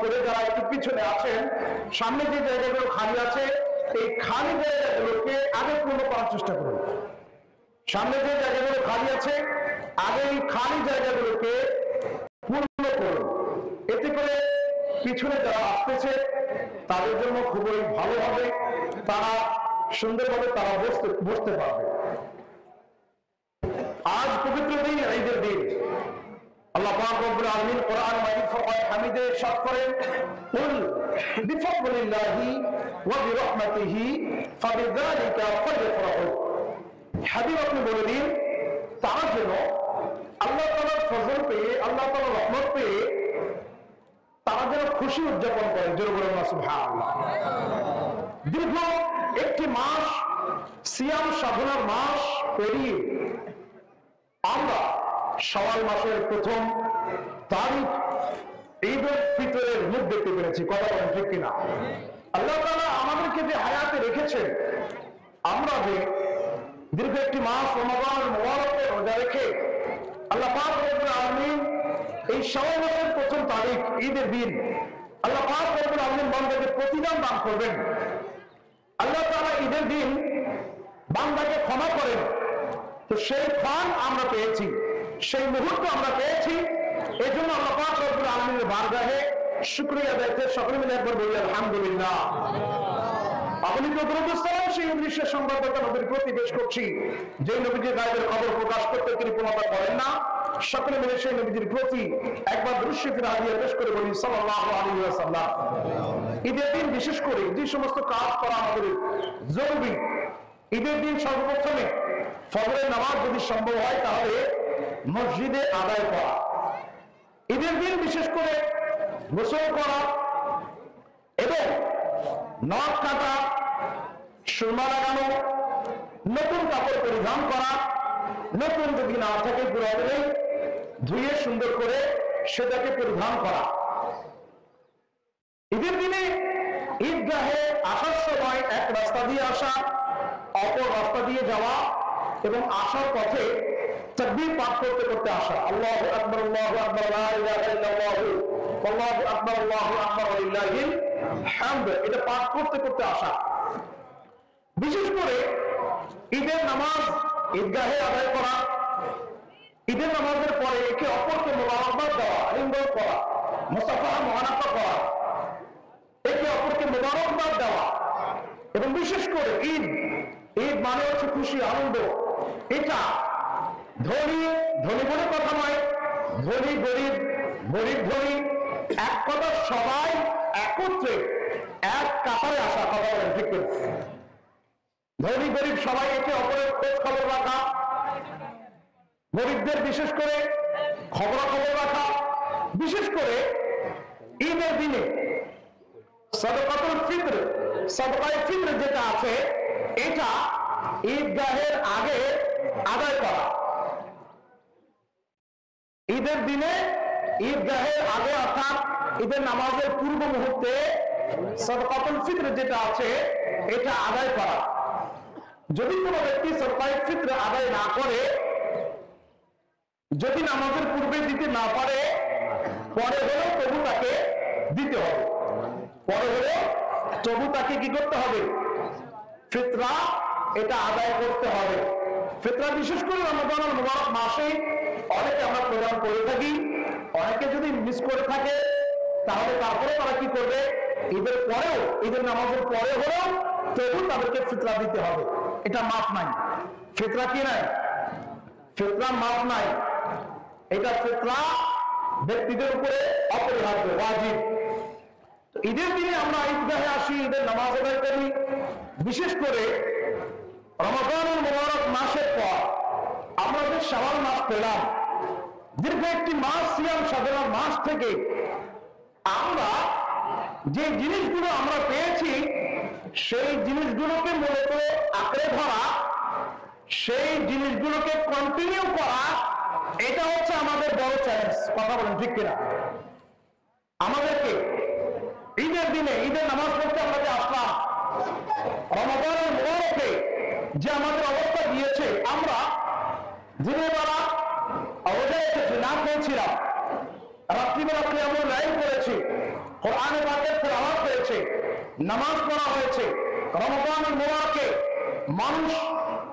করে যারা একটু পিছনে আছেন, সামনে যে জায়গাগুলো খালি আছে এই খালি জায়গাগুলোকে আগে পূর্ণ করার চেষ্টা করুন। সামনে যে জায়গাগুলো খালি আছে আগে এই খালি জায়গাগুলোকে পূর্ণ করুন। এতে করে পিছনে যারা আসতেছে তাদের জন্য খুবই ভালো হবে, তারা সুন্দরভাবে তারা বসতে পারবে। আজ পবিত্র দিন, ঈদের দিন। আল্লাহ পাক রব্বুল আলামিন কোরআন মাজিদ ফুরকান হামিদে ইরশাদ করেন, কুল বিফাদলিল্লাহি ওয়া বিরহমাতিহি ফাবিযালিকা ফালইফরাহু। হাবিব আপনি বলে দিন, তারা যেন আল্লাহ তাআলার ফজল পেয়ে, আল্লাহ তাআলার রহমত পেয়ে তারা যেন খুশি উদযাপন করেন। জোরে বলুন না সুবহানাল্লাহ। দীর্ঘ একটি মাস সিয়াম সাধনার মাস পেরিয়ে আমরা শাওয়াল মাসের প্রথম তারিখ ঈদুল ফিতরের মুখ দেখতে পেরেছি। কথা বলেন ঠিক কিনা? আল্লাহ তাআলা আমাদেরকে যে হায়াতে রেখেছেন, আমরা যে দীর্ঘ একটি মাস রমাদানের মুবারকে রোজা রেখে আল্লাহ পাক রব্বুল আলামিন এই শাওয়াল মাসের প্রথম তারিখ ঈদের দিন আল্লাহ পাক রব্বুল আলামিন বান্দাকে প্রতিদান দান করবেন। আল্লাহ তাআলা ঈদের দিন বান্দাকে ক্ষমা করেন। তো সেই ক্ষণ আমরা পেয়েছি, সেই মুহূর্ত আমরা পেয়েছি। এই জন্য আল্লাহ পাক রব্বুল আলামিনের বারগাহে শুকরিয়া আদায় করে সকলে মিলে একবার বলি আলহামদুলিল্লাহ। আপনি তো দুরুদসালাম সেই দৃশ্যের সংবাদদাতা নবীর প্রতি পেশ করছি, যে নবীজির গায়েবের খবর প্রকাশ করতে তিনি কোনটা করেন না। সকলে মিলে সেই নবীজির প্রতি একবার দরুদ শরীফ হাদিয়া পেশ করে বলি সাল্লাল্লাহু আলাইহি ওয়াসাল্লাম। ঈদের দিন বিশেষ করে যে সমস্ত কাজ করা আমাদের জরুরি, ঈদের দিন সর্বপ্রথমে ফজরের নামাজ যদি সম্ভব হয় তাহলে মসজিদে আদায় করা। ঈদের দিন বিশেষ করে গোসল করা এবং নখ কাটা, সুরমা লাগানো, নতুন কাপড় পরিধান করা, নতুন যদি না থাকে পুরোপুরি ধুয়ে সুন্দর করে সেটাকে পরিধান করা। ঈদের দিনে ঈদগাহে আসার সময় এক রাস্তা দিয়ে আসা, অপর রাস্তা দিয়ে যাওয়া এবং আসার পথে তাকবীর পাঠ করতে করতে আসা। আল্লাহু আকবার, আল্লাহু আকবার, লা ইলাহা ইল্লাল্লাহ, আল্লাহু আকবার, আল্লাহু আকবার, ওয়া লিল্লাহিল হামদ, এটা পাঠ করতে করতে আসা। বিশেষ করে ঈদের নামাজ ঈদগাহে আদায় করা, ঈদের নামাজের পরে একে অপরকে মোবারকবাদ দেওয়া, আলিঙ্গন করা, মুসাফাহা মুআনাকা করা, একে অপরকে মোবারকবাদ দেওয়া। এবং বিশেষ করে ঈদ মানে হচ্ছে খুশি, আনন্দ। এটা ধনী ধনী বলে কথা নয়, ধনী গরিব, গরিব ধনী, এক কথা সবাই একত্রে এক কাতারে আসা। কথা বলেন ঠিক করে? ধনী গরিব সবাই একে অপরের খোঁজ খবর রাখা, গরিবদের বিশেষ করে খবরাখবর রাখা। বিশেষ করে ঈদের দিনে সাদকাতুল ফিত্র, সাদকায়ে ফিত্র যেটা আছে এটা ঈদগাহের আগে আদায় করা। ঈদের দিনে ঈদগাহের আগে অর্থাৎ ঈদের নামাজের পূর্ব মুহূর্তে সাদকাতুল ফিত্র যেটা আছে এটা আদায় করা। যদি কোনো ব্যক্তি সাদকায়ে ফিত্র আদায় না করে, যদি নামাজের পূর্বে দিতে না পারে, পরে হলেও তবু তাকে দিতে হবে। পরে হলেও তবু তাকে কি করতে হবে? ফিতরা এটা আদায় করতে হবে। ফিতরা বিশেষ করে রমাদানুল মুবারক মাসে অনেকে আমরা প্রদান করে থাকি। অনেকে যদি মিস করে থাকে তাহলে তারপরে তারা কি করবে? ঈদের পরেও, ঈদের নামাজের পরে হলেও তবু তাদেরকে ফিতরা দিতে হবে। এটা মাফ নাই। ফিতরা কি নাই? ফিতরা মাফ নাই। এটা ফিতরা ব্যক্তিদের উপরে অপরিহার্য, ওয়াজিব। ঈদের দিনে আমরা ঈদগাহে আসি, ঈদের নামাজ আদায় করি। বিশেষ করে রমাদানুল মুবারক মাসের পর আমরা যে শাওয়াল মাস পেলাম, দীর্ঘ একটি মাস সিয়াম সাধনার মাস থেকে আমরা যে জিনিসগুলো আমরা পেয়েছি সেই জিনিসগুলোকে মূলত আঁকড়ে ধরা, সেই জিনিসগুলোকে কন্টিনিউ করা, এটা হচ্ছে আমাদের বড় চ্যালেঞ্জ। কথা বলেন ঠিক কিনা? আমাদেরকে ঈদের দিনে ঈদের নামাজ পড়তে আমরা যে আসলাম, রমাদানের মুবারকে যে আমাদের অবস্থা দিয়েছে, আমরা দিনের বেলা রোজা রেখেছি, না খেয়েছিলাম, রাত্রিবেলা কিয়ামুল লাইল করেছি, কোরআনে পাকের তেলাওয়াত হয়েছে, নামাজ পড়া হয়েছে, রমজানুল মুবারকে মানুষ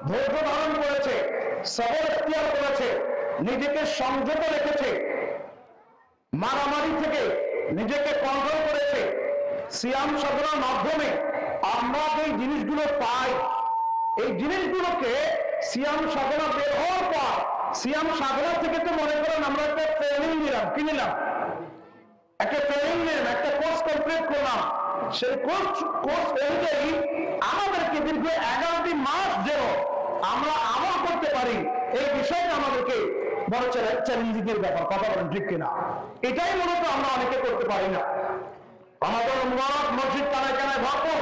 ধৈর্য ধারণ করেছে, সবর ইখতিয়ার করেছে, নিজেকে সংযত রেখেছে, মারামারি থেকে নিজেকে কন্ট্রোল করেছে। সিয়াম সাধনার মাধ্যমে আমরা যে জিনিসগুলো পাই, এই জিনিসগুলোকে সিয়াম সাধনা বের হওয়ার পর সিয়াম সাধনা থেকে তো মনে করেন আমরা একটা ট্রেনিং নিলাম, কি নিলাম? একটা ট্রেনিং নিলাম, একটা কোর্স কমপ্লিট করলাম। সেই কোর্স অনুযায়ী আমাদেরকে দীর্ঘ 11টি মাস যেন আমরা আমল করতে পারি, এই বিষয়টা আমাদেরকে বড় চ্যালেঞ্জিংয়ের ব্যাপার। কথা বলেন ঠিক কিনা? এটাই মূলত আমরা অনেকে করতে পারি না। আমাদের মুবারক মসজিদ কানায় কানায় ভরপুর,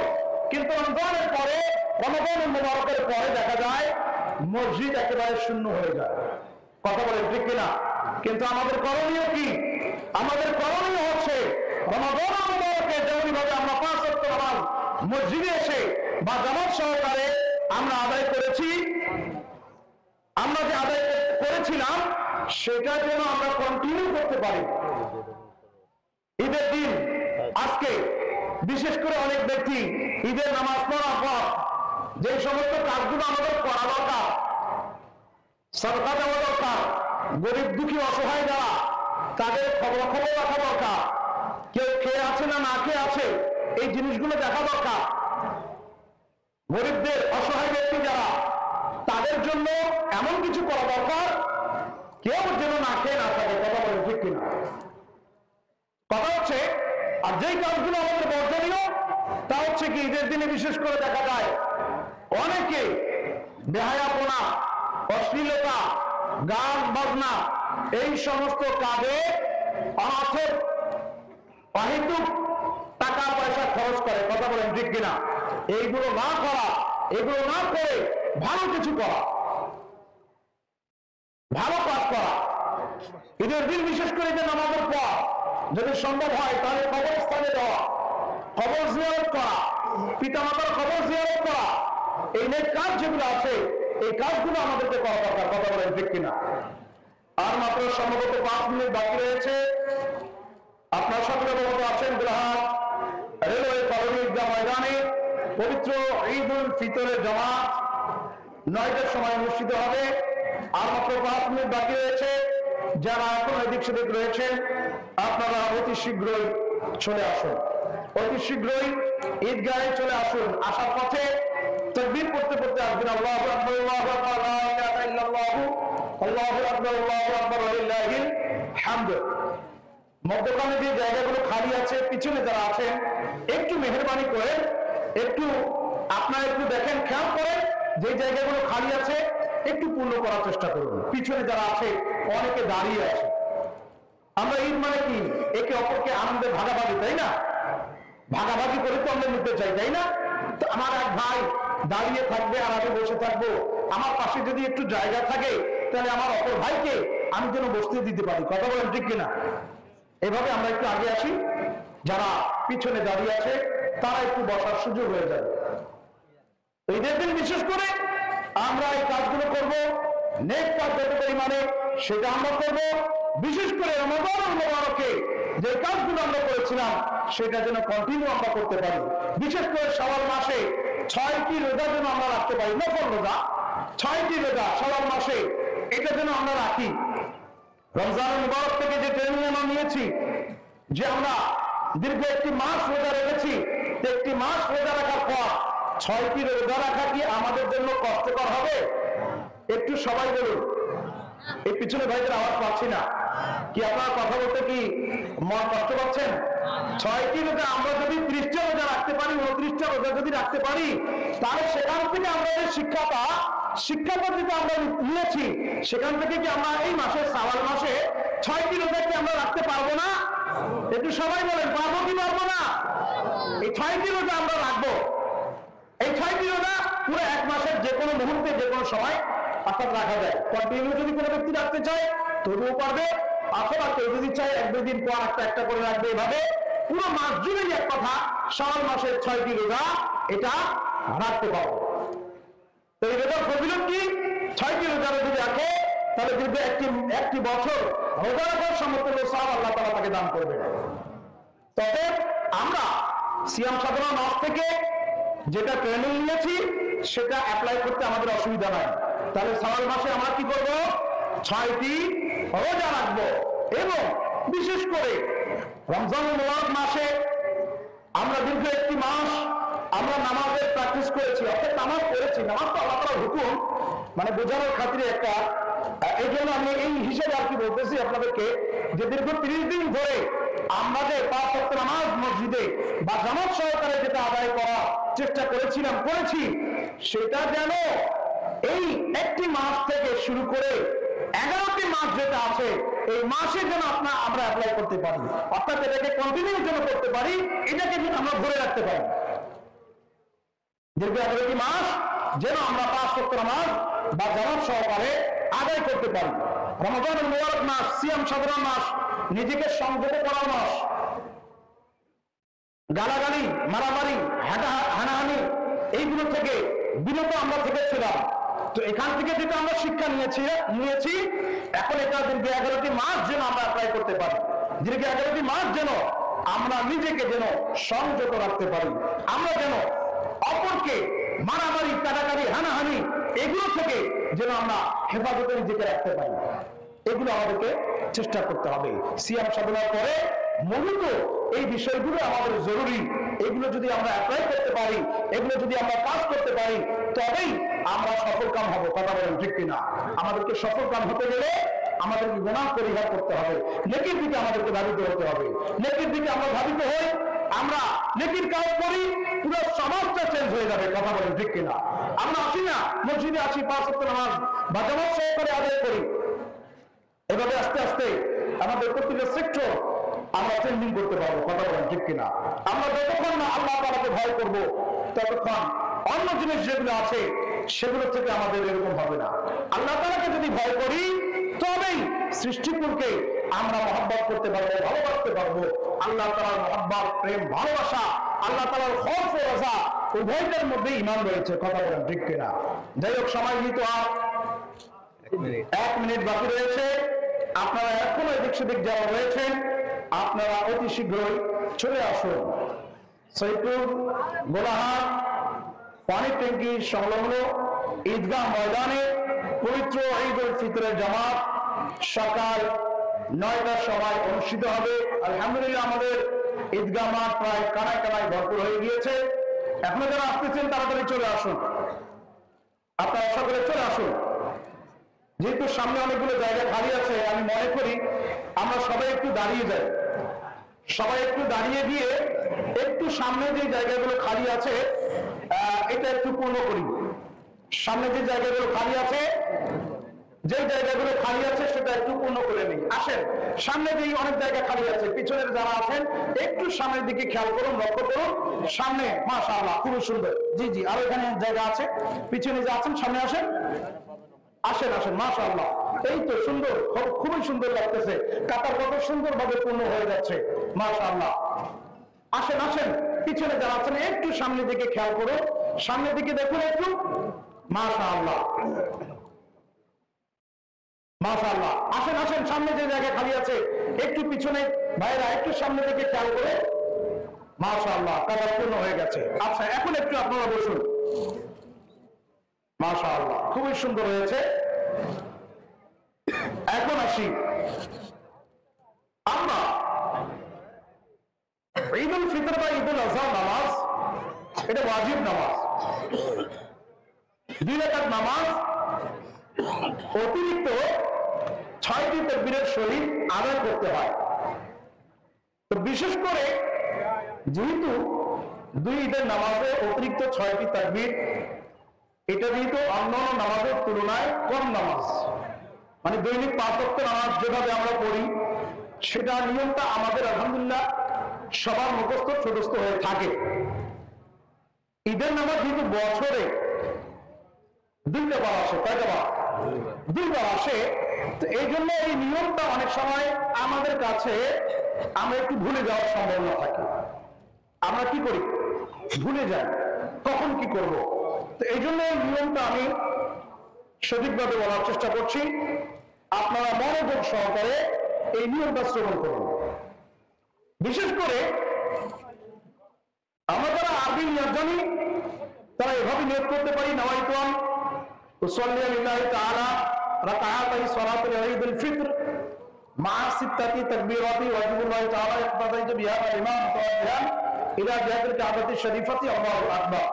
কিন্তু রমজানের পরে, রমজানুল মুবারকের পরে দেখা যায় মসজিদ একেবারে শূন্য হয়ে যায়। কথা বলেন ঠিক কিনা? কিন্তু আমাদের করণীয় কি? আমাদের করণীয় হচ্ছে রমজানুল মুবারকে যেমনি ভাবে আমরা 5 ওয়াক্ত নামাজ মসজিদে এসে বা জামাত সহকারে আমরা আদায় করেছি, আমরা যে আদায় করেছিলাম সেটা যেন আমরা কন্টিনিউ করতে পারি। ঈদের দিন আজকে বিশেষ করে অনেক ব্যক্তি ঈদের নামাজ পড়ার পর যে সমস্ত কাজগুলো আমাদের করা দরকার, সদকা দেওয়া দরকার, গরিব দুঃখী অসহায় যারা তাদের খবর রাখা দরকার, কেউ খেয়ে আছে না না খেয়ে আছে এই জিনিসগুলো দেখা দরকার। গরিবদের, অসহায় ব্যক্তি যারা, তাদের জন্য এমন কিছু করা দরকার কেউ যেন না খেয়ে না থাকে। কথা বলেন ঠিক কিনা? কথা হচ্ছে, আর যেই কাজগুলো আমাদের বর্জনীয় তা হচ্ছে কি, ঈদের দিনে বিশেষ করে দেখা যায় অনেকে বেহায়াপনা, অশ্লীলতা, গান বাজনা এই সমস্ত কাজে অনর্থক অহেতুক টাকা পয়সা খরচ করে। কথা বলেন ঠিক কিনা? এইগুলো না করা, এগুলো না করে ভালো কিছু করা, ভালো কাজ করা। ঈদের দিন বিশেষ করে যে নামাজের পর যদি সম্ভব হয় তাহলে কবরস্থানে যাওয়া, কবর জিয়ারত করা, পিতামাতার কবর জিয়ারত করা, এই নেক কাজ যেগুলো আছে এই কাজগুলো আমাদেরকে করা দরকার। কথা বলেন ঠিক কিনা? আর মাত্র সম্ভবত 5 মিনিট বাকি রয়েছে। আপনার সকলে অবগত আছেন গ্রাহক রেলওয়ে কলোনি ঈদগাহ ময়দানে পবিত্র ঈদ উল ফিতরের জামাত 9টার সময় অনুষ্ঠিত হবে। আর মাত্র 5 মিনিট বাকি রয়েছে। যারা এখন এদিক সেদিক রয়েছেন আপনারা অতি শীঘ্রই চলে আসুন, অতি শীঘ্রই ঈদগাহে চলে আসুন। আসার পথে তাকবীর পড়তে পড়তে আসবেন, আল্লাহু আকবার, আল্লাহু আকবার, লা ইলাহা ইল্লাল্লাহু, আল্লাহু আকবার, আল্লাহু আকবার, লিল্লাহিল হামদ। মধ্যখানে যে জায়গাগুলো খালি আছে, পিছনে যারা আছেন একটু মেহেরবানি করে একটু আপনারা একটু দেখেন, খেয়াল করেন যে জায়গাগুলো খালি আছে একটু পূর্ণ করার চেষ্টা করুন। পিছনে যারা আছে অনেকে দাঁড়িয়ে আছে। আমরা ঈদ মানে কি? একে অপরকে আনন্দে ভাগাভাগি, তাই না? ভাগাভাগি করে তো আমরা নিতে চাই, তাই না? তো আমার এক ভাই দাঁড়িয়ে থাকবে আর আমি বসে থাকবো, আমার পাশে যদি একটু জায়গা থাকে তাহলে আমার অপর ভাইকে আমি যেন বসতে দিতে পারি। কথা বলেন ঠিক কিনা? এভাবে আমরা একটু আগে আসি, যারা পিছনে দাঁড়িয়ে আছে তারা একটু বসার সুযোগ হয়ে যাবে। ঈদের দিন বিশেষ করে আমরা এই কাজগুলো করব, নেক কাজ যত পরিমাণে সেটা আমরা করব। বিশেষ করে রমজানুল মুবারকে যে কাজগুলো আমরা করেছিলাম সেটা যেন কন্টিনিউ আমরা করতে পারি। বিশেষ করে শাওয়াল মাসে 6টি রোজা যেন আমরা রাখতে পারি, নফল রোজা 6টি রোজা শাওয়াল মাসে, এটা যেন আমরা রাখি। রমজানুল মুবারক থেকে যে ট্রেনিং আমরা নিয়েছি যে আমরা দীর্ঘ 1 মাস রোজা রেখেছি, 1 মাস রোজা রাখার পর 6টি রোজা রাখা কি আমাদের জন্য কষ্টকর হবে? একটু সবাই বলুন। এই পিছনে ভাইদের আওয়াজ পাচ্ছি না, কি আপনারা কথা বলতে কি মন কষ্ট পাচ্ছেন? 6টি রোজা আমরা যদি 30টা রোজা রাখতে পারি, 29টা রোজা যদি রাখতে পারি, তাহলে সেখান থেকে আমরা এই শিক্ষাটা যেটা আমরা নিয়েছি সেখান থেকে কি আমরা এই মাসে শাওয়াল মাসে 6টি রোজা কি আমরা রাখতে পারবো না? একটু সবাই বলেন, পারবো কি পারবো না? এই 6টি রোজা আমরা রাখবো। এই 6টি রোজা পুরো 1 মাসের যে কোনো মুহূর্তে যে কোনো সময় অর্থাৎ রাখা যায়। কন্টিনিউ যদি কোনো ব্যক্তি রাখতে চায় তবুও পারবে, অথবা কেউ যদি চায় 1-2 দিন পর একটা করে রাখবে। এভাবে পুরো মাস জুড়েই এক কথা শাওয়াল মাসের 6টি রোজা এটা রাখতে পারবো। তো এই রোজার ফজিলত কি? 6টি রোজা যদি রাখে তাহলে দীর্ঘ একটি বছর রোজা রাখার সমতুল্য সওয়াব আল্লাহ তাআলা তাকে দান করবে। তবে সিয়াম সাধনা মাস থেকে যেটা ট্রেনিং নিয়েছি সেটা অ্যাপ্লাই করতে আমাদের অসুবিধা নাই। তাহলে শাওয়াল মাসে আমরা কি করব? 6টি রোজা রাখবো। এবং বিশেষ করে রমজানুল মুবারক মাসে আমরা দীর্ঘ একটি মাস আমরা নামাজের প্র্যাকটিস করেছি, অর্থাৎ নামাজ পড়েছি। নামাজ তো আল্লাহ তাআলার হুকুম, মানে বোঝানোর খাতিরে একটা, এই জন্য আমি এই হিসেবে আর কি বলতেছি আপনাদেরকে যে দীর্ঘ 30 দিন ধরে আমরা যে 5 ওয়াক্ত নামাজ মসজিদে বা জামাত সহকারে যেটা আদায় করার চেষ্টা করেছি, সেটা যেন এই একটি মাস থেকে শুরু করে 11টি মাস যেটা আছে এই মাসে যেন আমরা অ্যাপ্লাই করতে পারি, অর্থাৎ এটাকে কন্টিনিউ যেন করতে পারি, এটাকে আমরা ধরে রাখতে পারি। দীর্ঘ 11টি মাস যেন আমরা 5 ওয়াক্ত নামাজ বা জামাত সহকারে আদায় করতে পারি। রমজানুল মুবারক মাস, সিয়াম সাধনা মাস, নিজেকে সংযত করার মাস। গালাগালি, মারামারি, হানাহানি এইগুলো থেকে বিরত আমরা থেকেছিলাম। তো এখান থেকে যেটা আমরা শিক্ষা নিয়েছি, এখন এটা দীর্ঘ 11টি মাস যেন আমরা অ্যাপ্লাই করতে পারি। দীর্ঘ 11টি মাস যেন আমরা নিজেকে যেন সংযত রাখতে পারি, আমরা যেন অপরকে মারামারি, কাটাকাটি, হানাহানি এগুলো থেকে যেন আমরা হেফাজতে নিজেকে রাখতে পারি। এগুলো আমাদেরকে চেষ্টা করতে হবে। সিয়াম সাধনার পরে মূলত এই বিষয়গুলো আমাদের জরুরি। এগুলো যদি আমরা অ্যাপ্লাই করতে পারি, এগুলো যদি আমরা কাজ করতে পারি, তবেই আমরা সফলকাম হব। কথা বলেন ঠিক কিনা? আমাদেরকে সফলকাম হতে গেলে আমাদেরকে গুনাহ পরিহার করতে হবে, নেকির দিকে আমাদেরকে ধাবিত হতে হবে। নেকির দিকে আমরা ধাবিত হই, আমরা নেকির কাজ করি, পুরো সমাজটা চেঞ্জ হয়ে যাবে। কথা বলেন ঠিক কিনা? আমরা আসি না মসজিদে, আসি 5 ওয়াক্ত নামাজ বা জামাত সহকারে আদায় করি, এভাবে আস্তে আস্তে আমাদের প্রত্যেকটা সেক্টর আমরা চেঞ্জিং করতে পারবো। কথা বলেন ঠিক কিনা? আমরা যতক্ষণ না আল্লাহ তাআলাকে ভয় করব, ততক্ষণ অন্য জিনিস যেগুলো আছে সেগুলো থেকে আমাদের এরকম হবে না। আল্লাহ তাআলাকে যদি ভয় করি, তবেই সৃষ্টিকুলকে আমরা মহব্বত করতে পারবো, ভালোবাসতে পারবো। আল্লাহ তাআলার মহব্বত, প্রেম, ভালোবাসা, আল্লাহ তাআলার খৌফ ও রাজা, উভয়টার মধ্যে ঈমান রয়েছে। কথা বলেন ঠিক কিনা? যাই হোক, সময় কিন্তু আর 1 মিনিট বাকি রয়েছে। আপনারা এখন এদিক সেদিক যারা রয়েছেন, আপনারা অতি শীঘ্রই চলে আসুন সৈয়দপুর গোলাহাট পানি ট্যাঙ্কি সংলগ্ন ঈদগাহ ময়দানে পবিত্র ঈদ উল ফিতরের জামাত সকাল 9টার সময় অনুষ্ঠিত হবে। আলহামদুলিল্লাহ, আমাদের ঈদগাহ মাঠ প্রায় কানায় কানায় ভরপুর হয়ে গিয়েছে। এখন যারা আসতেছেন তাড়াতাড়ি চলে আসুন, আপনারা সকলে চলে আসুন। যেহেতু সামনে অনেকগুলো জায়গা খালি আছে, আমি মনে করি আমরা সবাই একটু দাঁড়িয়ে যাই। সবাই একটু দাঁড়িয়ে গিয়ে একটু সামনে যে জায়গাগুলো খালি আছে এটা একটু পূর্ণ করি। সামনে যে জায়গাগুলো খালি আছে, সেটা একটু পূর্ণ করে নিই। আসেন, সামনে যে অনেক জায়গা খালি আছে, পিছনের যারা আছেন একটু সামনের দিকে খেয়াল করুন, লক্ষ্য করুন। সামনে মাশাআল্লাহ খুবই সুন্দর। জি জি, আর এখানে জায়গা আছে, পিছনে যে আছেন সামনে আসেন, আসেন আসেন, মাশাআল্লাহ। এই তো সুন্দর, খুবই সুন্দর লাগতেছে। কাতার কত সুন্দর ভাবে পূর্ণ হয়ে যাচ্ছে, মাশাআল্লাহ। আসেন আসেন, পিছনে যারা আছেন একটু সামনের দিকে খেয়াল করুন, সামনের দিকে দেখুন একটু, মাশাআল্লাহ মাশাআল্লাহ। আসেন আসেন, সামনে যে জায়গা খালি আছে একটু পিছনে ভাইরা একটু সামনের দিকে খেয়াল করে, মাশাআল্লাহ, কাতার পূর্ণ হয়ে গেছে। আচ্ছা, এখন একটু আপনারা বসুন। মাশাআল্লাহ, খুবই সুন্দর হয়েছে। এখন আসি, আমরা ঈদ উল ফিতর বা ঈদ উল আযহা নামাজ, এটা ওয়াজিব নামাজ। 2 রাকাত নামাজ অতিরিক্ত 6টি তাকবীরের সহিত আদায় করতে হয়। তো বিশেষ করে যেহেতু 2 ঈদের নামাজে অতিরিক্ত 6টি তাকবীর, এটা যেহেতু অন্যান্য নামাজের তুলনায় কম নামাজ, মানে দৈনিক 5 ওয়াক্ত নামাজ যেভাবে আমরা পড়ি, সেটা নিয়মটা আমাদের আলহামদুলিল্লাহ সবার মুখস্থ ছোটস্থ হয়ে থাকে। ঈদের নামাজ যেহেতু বছরে 2টা বার আসে, কয়টা বার? 2 বার আসে। তো এই জন্য এই নিয়মটা অনেক সময় আমাদের কাছে আমরা একটু ভুলে যাওয়ার সম্ভাবনা থাকে। আমরা কি করি? ভুলে যাই। তখন কি করব? তো এই জন্য এই নিয়মটা আমি সঠিকভাবে বলার চেষ্টা করছি। আপনারা মনোযোগ সহকারে এই নিয়মটা শ্রবণ করুন। বিশেষ করে জানি তারা এভাবে নিয়োগ করতে পারি, নাওয়াইতুম উসাল্লি লিল্লাহি তাআলা রাকাআতাই সালাতুল ঈদুল ফিতর মা সিত্তাতি তাকবীরাতি ওয়াজিবুল্লাহি তাআলা ইকতাদাইতু বিহা ইমাম মুতাওয়াজ্জিহান ইলা জিহাতিল কাবাতি শরীফাতি আল্লাহু আকবার।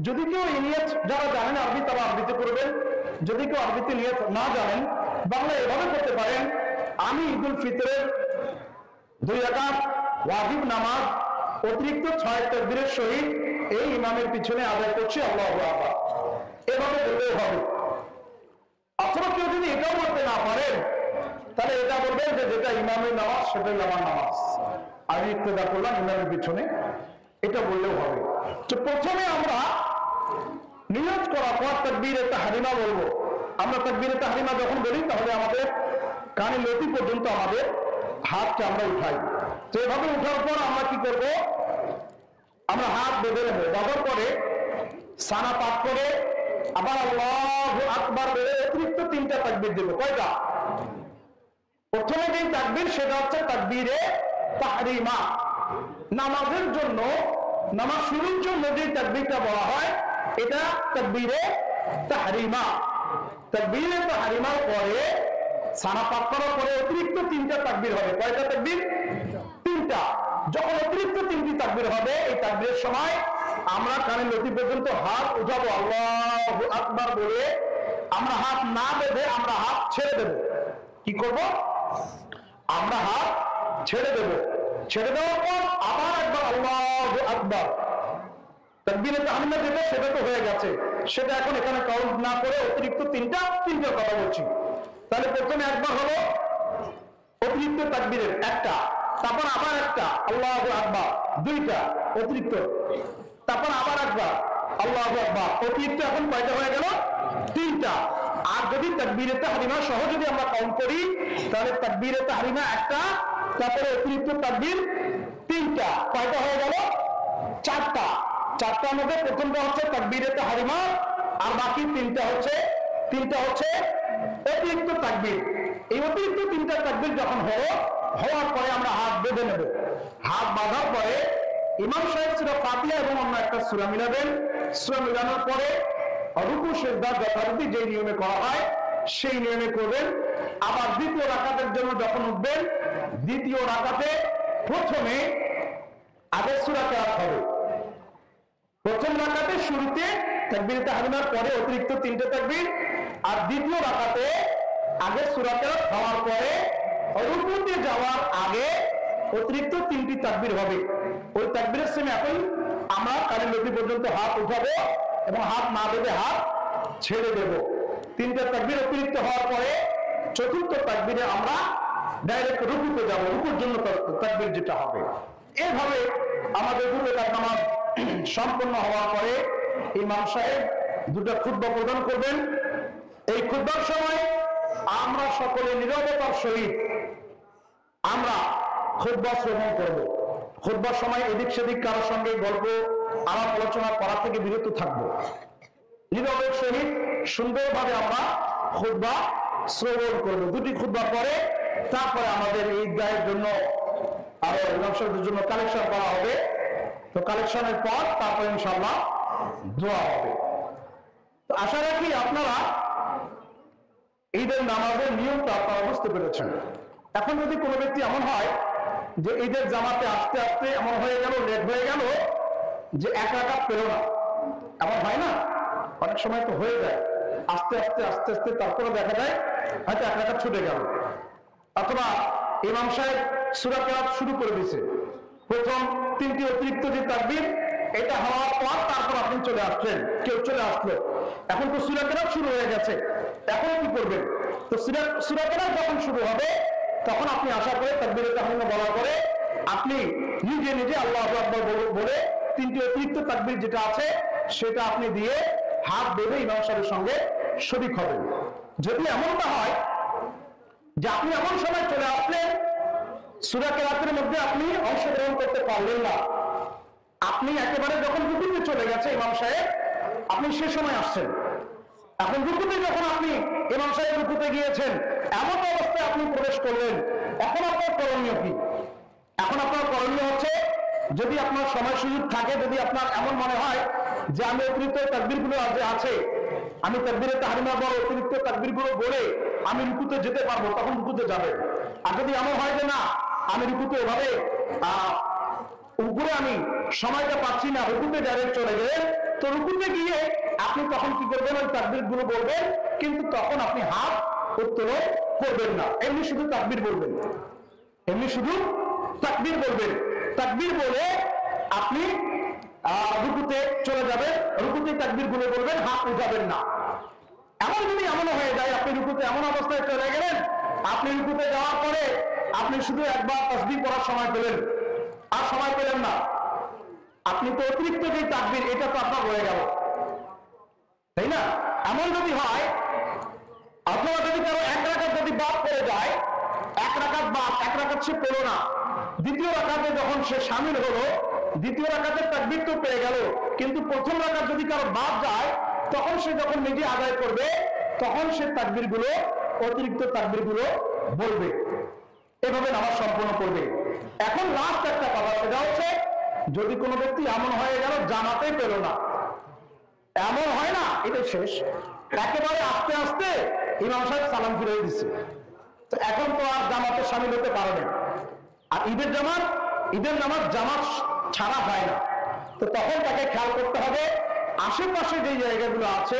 যদি কেউ এই নিয়ত যারা জানেন আরবি তারা আরবিতে করবেন, যদি কেউ আরবিতে নিয়ত না জানেন বাংলা এভাবে করতে পারেন, আমি ঈদুল ফিতরের 2 রাকাত ওয়াজিব নামাজ অতিরিক্ত 6 তাকবীরের সহিত এই ইমামের পিছনে আদায় করছি আল্লাহু আকবার, এভাবে বললেও হবে। অথবা কেউ যদি এটাও বলতে না পারেন তাহলে এটা বলবেন যে যেটা ইমামের নামাজ সেটাই আমার নামাজ, আমি ইক্তেদা করলাম ইমামের পিছনে, এটা বললেও হবে। তো প্রথমে আমরা নিয়ত করার পর তাকবীরে তাহরিমা বলবো। আমরা তাকবীরে তাহরিমা যখন বলি তাহলে আমাদের কানে লতি পর্যন্ত আমাদের হাতটা আমরা উঠাই। তো এভাবে উঠার পর আমরা কি করব, আমরা হাত বেঁধে নেব, বাঁধার পরে সানা পাঠ করে আবার আল্লাহু আকবার বলে অতিরিক্ত 3টা তাকবীর দেব। কয়টা? প্রথমে যে তাকবীর সেটা হচ্ছে তাকবীরে তাহরিমা। নামাজের জন্য, নামাজ শুরুর জন্য যে তাকবীরটা বলা হয় এটা তাকবীরে তাহরিমা। তাকবীরে তাহরিমার পরে সানা পাঠ করার পরে অতিরিক্ত 3টা তাকবীর হবে। কয়টা তাকবীর? 3টা। যখন অতিরিক্ত 3টি তাকবীর হবে এই তাকবীরের সময় আমরা কানে লতি পর্যন্ত হাত উঠাবো আল্লাহু আকবার বলে। আমরা হাত না বেঁধে আমরা হাত ছেড়ে দেব। কি করব? আমরা হাত ছেড়ে দেব। ছেড়ে দেওয়ার পর আবার একবার আল্লাহু আকবার। তাকবীরে তাহরিমা যেটা সেটা তো হয়ে গেছে, সেটা এখন এখানে কাউন্ট না করে অতিরিক্ত 3টার কথা বলছি। তাহলে প্রথমে একবার হলো অতিরিক্ত তাকবীরের একটা, তারপর আবার একটা আল্লাহু আকবার, 2টা অতিরিক্ত, তারপর আবার একবার আল্লাহু আকবার, অতিরিক্ত এখন কয়টা হয়ে গেল? 3টা। আর যদি তাকবীরে তাহরিমা সহ যদি আমরা কাউন্ট করি তাহলে তাকবীরে তাহরিমা একটা, তারপরে অতিরিক্ত তাকবীর 3টা, কয়টা হয়ে গেল? 4টা। 4টার মধ্যে প্রথমটা হচ্ছে তাকবীরে তাহরিমা আর বাকি 3টা হচ্ছে অতিরিক্ত তাকবীর। এই অতিরিক্ত 3টা তাকবীর যখন হওয়ার পরে আমরা হাত বেঁধে নেব। হাত বাঁধার পরে ইমাম সাহেব সূরা ফাতিহা এবং অন্য একটা সূরা মিলাবেন। সূরা মিলানোর পরে রুকু সিজদা যথারীতি যে নিয়মে করা হয় সেই নিয়মে করবেন। আবার দ্বিতীয় রাকাতের জন্য যখন উঠবেন, দ্বিতীয় রাকাতে প্রথমে আগের সূরা কেরাত হবে। প্রথম রাকাতে শুরুতে তাকবীরে তাহরিমার পরে অতিরিক্ত 3টে তাকবীর, আর দ্বিতীয় রাকাতে আগের সূরা কেরাত হওয়ার পরে রুকুতে যাওয়ার আগে অতিরিক্ত 3টি তাকবীর হবে। ওই তাকবীরের সময় এখন আমরা কানে লতি পর্যন্ত হাত উঠাবো এবং হাত না বেঁধে হাত ছেড়ে দেব। 3টা তাকবীর অতিরিক্ত হওয়ার পরে চতুর্থ তাকবীরে আমরা ডাইরেক্ট রুকুতে যাব, রুকুর জন্য তাকবীর যেটা হবে। এভাবে আমাদের 2 রাকাত নামাজ সম্পন্ন হওয়ার পরে ইমাম সাহেব 2টা খুতবা প্রদান করবেন। এই খুতবার সময় আমরা সকলে নীরবতার সহিত আমরা খুতবা শ্রবণ করব। খুতবার সময় এদিক সেদিক কারোর সঙ্গে গল্প আলাপ আলোচনা করা থেকে বিরত থাকবো। নীরবের সহিত সুন্দরভাবে আমরা খুতবা শ্রবণ করব। 2টি খুতবার পরে তারপরে আমাদের ঈদগাহের জন্য আরো ইমাম সাহেবদের জন্য কালেকশন করা হবে। তো কালেকশনের পর তারপর ইনশাআল্লাহ দোয়া হবে। তো আশা রাখি আপনারা ঈদের নামাজের নিয়মটা আপনারা বুঝতে পেরেছেন। এখন যদি কোনো ব্যক্তি এমন হয় যে ঈদের জামাতে আসতে আসতে এমন হয়ে গেল, লেট হয়ে গেল যে 1 রাকাত পেল না, এমন হয় না? অনেক সময় তো হয়ে যায়, আস্তে আস্তে আস্তে আস্তে তারপরে দেখা যায় হয়তো 1 রাকাত ছুটে গেল। অথবা ইমাম সাহেব সূরা কেরাত শুরু করে দিয়েছে, প্রথম 3টি অতিরিক্ত যে তাকবীর এটা হওয়ার পর তারপর আপনি চলে আসছেন, কেউ চলে আসলো, এখন তো সূরা কেরাত শুরু হয়ে গেছে, এখন কি করবেন? তো সূরা কেরাত যখন শুরু হবে তখন আপনি আশা করে তাকবীরে তাহরিমা বলার পরে আপনি নিজে নিজে আল্লাহু আকবার বলে 3টি অতিরিক্ত তাকবীর যেটা আছে সেটা আপনি দিয়ে হাত বেঁধে ইমাম সাহেবের সঙ্গে শরীক হবেন। যদি এমনটা হয় যে আপনি এমন সময় চলে আসলেন সূরা কেরাতের মধ্যে আপনি অংশগ্রহণ করতে পারলেন না, আপনি একেবারে যখন রুকুতে চলে গেছে ইমাম সাহেব, আপনি সে সময় আসছেন, এখন রুকুতে যখন আপনি ইমাম সাহেব রুকুতে গিয়েছেন এমন অবস্থায় আপনি প্রবেশ করলেন, এখন আপনার করণীয় কি? এখন আপনার করণীয় হচ্ছে যদি আপনার সময় সুযোগ থাকে, যদি আপনার এমন মনে হয় যে আমি অতিরিক্ত তাকবীরগুলো যে আছে, আমি তাকবীরে তাহরিমা বড় অতিরিক্ত তাকবীরগুলো বলে আমি রুকুতে যেতে পারবো, তখন রুকুতে যাবেন। আর যদি এমন হয় যে না, আমি রুকুতে এভাবে উপরে আমি সময়টা পাচ্ছি না, রুকুতে ডাইরেক্ট চলে গেলেন, তো রুকুতে গিয়ে আপনি তখন কি করবেন, ওই তাকবীরগুলো বলবেন, কিন্তু তখন আপনি হাত উত্তোলন করবেন না, এমনি শুধু তাকবীর বলবেন, এমনি শুধু তাকবীর বলবেন। তাকবীর বলে আপনি রুকুতে চলে যাবেন, রুকুতে তাকবীরগুলো বলবেন, হাত উঠাবেন না। এমন যদি এমন হয়ে যায় আপনি রুকুতে এমন অবস্থায় চলে গেলেন, আপনি রুকুতে যাওয়ার পরে আপনি শুধু একবার তাসবিহ পড়ার সময় পেলেন, আর সময় পেলেন না, আপনি তো অতিরিক্ত যে তাকবীর এটা তো আপনার হয়ে গেল, তাই না? এমন যদি হয়, অথবা যদি কারো এক রাকাত যদি বাদ পড়ে যায়, এক রাকাত বাদ, এক রাকাত সে পেল না, দ্বিতীয় রাকাতে যখন সে শামিল হলো, দ্বিতীয় রাকাতের তাকবীর তো পেয়ে গেল, কিন্তু প্রথম রাকাত যদি কারো বাদ যায়, তখন সে যখন নিজে আদায় করবে, তখন সে তাকবীরগুলো, অতিরিক্ত তাকবীরগুলো বলবে, এভাবে নামাজ সম্পন্ন করবে। এখন লাস্ট একটা কথা, সেটা হচ্ছে যদি কোনো ব্যক্তি এমন হয়ে গেল জামাতে পেল না, এমন হয় না, এটা শেষ, একেবারে আস্তে আস্তে ইমাম সাহেব সালাম ফিরিয়ে দিচ্ছে, তো এখন তো আর জামাতে শামিল হতে পারবে। আর ঈদের জামাত, ঈদের নামাজ জামাত ছাড়া হয় না, তো তখন তাকে খেয়াল করতে হবে আশেপাশে যে জায়গাগুলো আছে,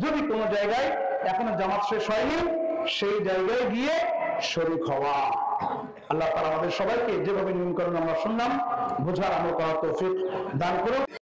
যদি কোনো জায়গায় এখনো জামাত শেষ হয়নি, সেই জায়গায় গিয়ে শরীক হওয়া। আল্লাহ তাআলা আমাদের সবাইকে যেভাবে নিয়ম করেন আমরা শুনলাম, বোঝার আমল করার তৌফিক দান করুন।